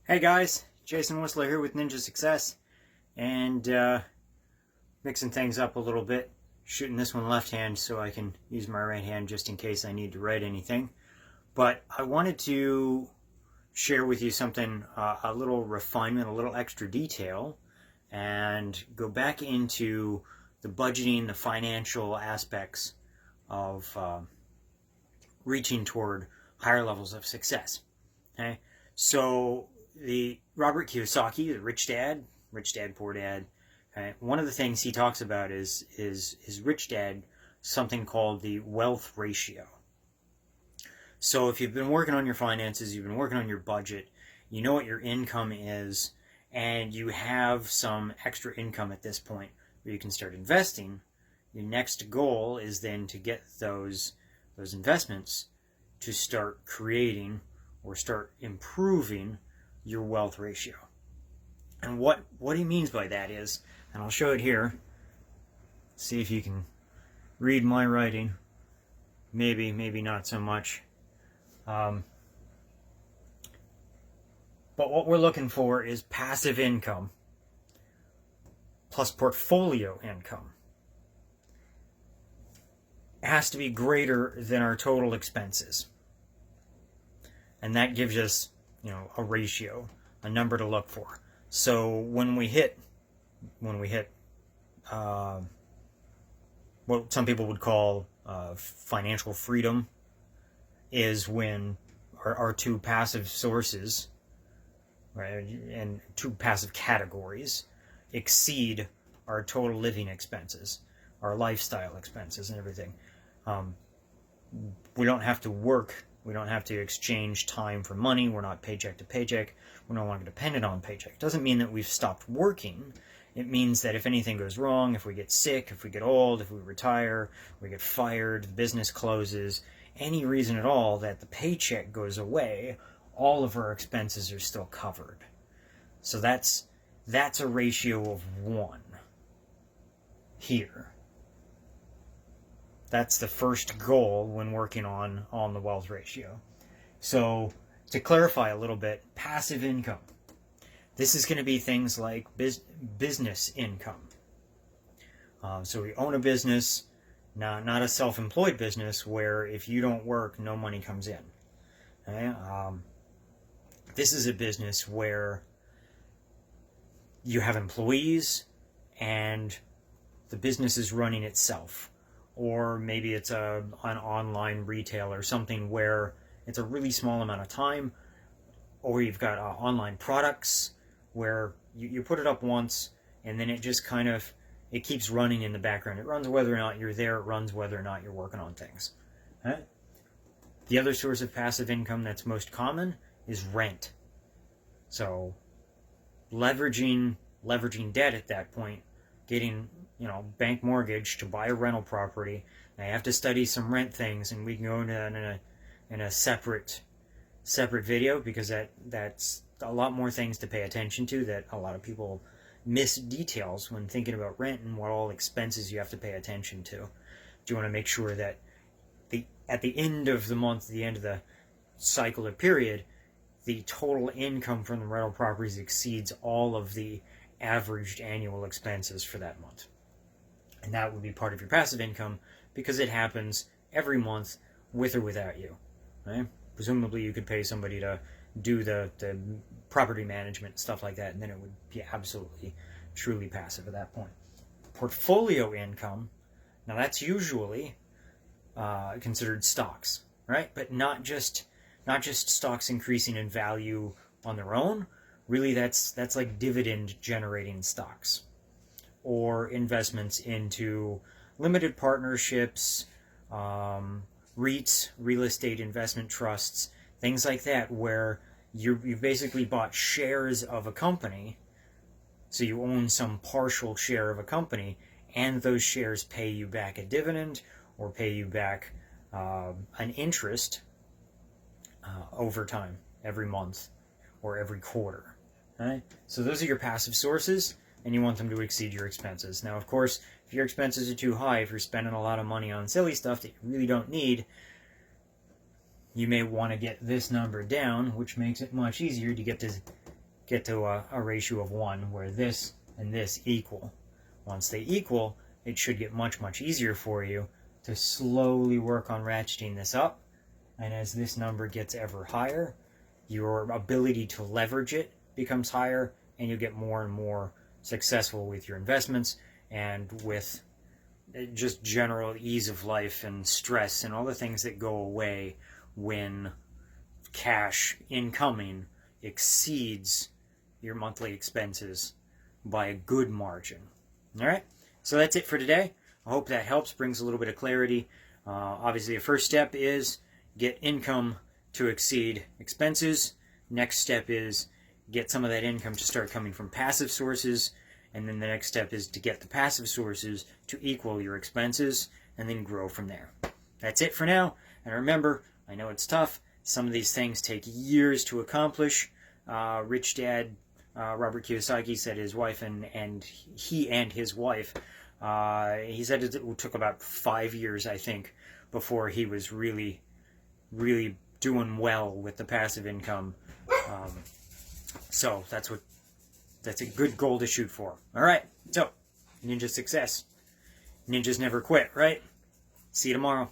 Hey guys, Jason Whistler here with Ninja Success, and mixing things up a little bit, shooting this one left hand so I can use my right hand just in case I need to write anything. But I wanted to share with you something, a little refinement, a little extra detail, and go back into the budgeting, the financial aspects of reaching toward higher levels of success. Okay, so the Robert Kiyosaki, the Rich Dad, Poor Dad. One of the things he talks about is his Rich Dad, something called the wealth ratio. So if you've been working on your finances, you've been working on your budget, you know what your income is, and you have some extra income at this point where you can start investing. Your next goal is then to get those investments to start creating or start improving your wealth ratio. And what he means by that is, and I'll show it here, see if you can read my writing, maybe not so much. But what we're looking for is passive income plus portfolio income. It has to be greater than our total expenses. And that gives us, a ratio, a number to look for. So when we hit what some people would call financial freedom, is when our two passive sources, right, and two passive categories exceed our total living expenses, our lifestyle expenses and everything. We don't have to work. We don't have to exchange time for money. We're not paycheck to paycheck. We're no longer dependent on paycheck. It doesn't mean that we've stopped working. It means that if anything goes wrong, if we get sick, if we get old, if we retire, we get fired, the business closes, any reason at all that the paycheck goes away, all of our expenses are still covered. So that's a ratio of 1 here. That's the first goal when working on the wealth ratio. So to clarify a little bit, passive income. This is going to be things like business income. So we own a business, not a self-employed business where if you don't work, no money comes in. Okay? This is a business where you have employees and the business is running itself. Or maybe it's an online retail or something where it's a really small amount of time, or you've got online products where you put it up once and then it just it keeps running in the background. It runs whether or not you're there, it runs whether or not you're working on things. Okay? The other source of passive income that's most common is rent. So leveraging debt at that point, getting bank mortgage to buy a rental property. Now you have to study some rent things, and we can go into in a separate video, because that's a lot more things to pay attention to that a lot of people miss details when thinking about rent and what all expenses you have to pay attention to. You want to make sure that at the end of the month, the end of the cycle or period, the total income from the rental properties exceeds all of the averaged annual expenses for that month. And that would be part of your passive income because it happens every month with or without you. Right? Presumably you could pay somebody to do the property management, stuff like that, and then it would be absolutely, truly passive at that point. Portfolio income, now that's usually considered stocks, right? But not just stocks increasing in value on their own. Really, that's like dividend generating stocks, or investments into limited partnerships, REITs, real estate investment trusts, things like that, where you've basically bought shares of a company, so you own some partial share of a company, and those shares pay you back a dividend or pay you back an interest over time, every month or every quarter. Right? So those are your passive sources, and you want them to exceed your expenses. Now, of course, if your expenses are too high, if you're spending a lot of money on silly stuff that you really don't need, you may want to get this number down, which makes it much easier to get get to a ratio of 1 where this and this equal. Once they equal, it should get much, much easier for you to slowly work on ratcheting this up. And as this number gets ever higher, your ability to leverage it becomes higher, and you get more and more successful with your investments and with just general ease of life and stress and all the things that go away when cash incoming exceeds your monthly expenses by a good margin. All right, so that's it for today. I hope that helps, brings a little bit of clarity. Obviously, the first step is get income to exceed expenses. Next step is get some of that income to start coming from passive sources. And then the next step is to get the passive sources to equal your expenses and then grow from there. That's it for now. And remember, I know it's tough. Some of these things take years to accomplish. Rich Dad Robert Kiyosaki said his wife and his wife, he said it took about 5 years, I think, before he was really doing well with the passive income. So that's a good goal to shoot for. All right, so ninja success. Ninjas never quit, right? See you tomorrow.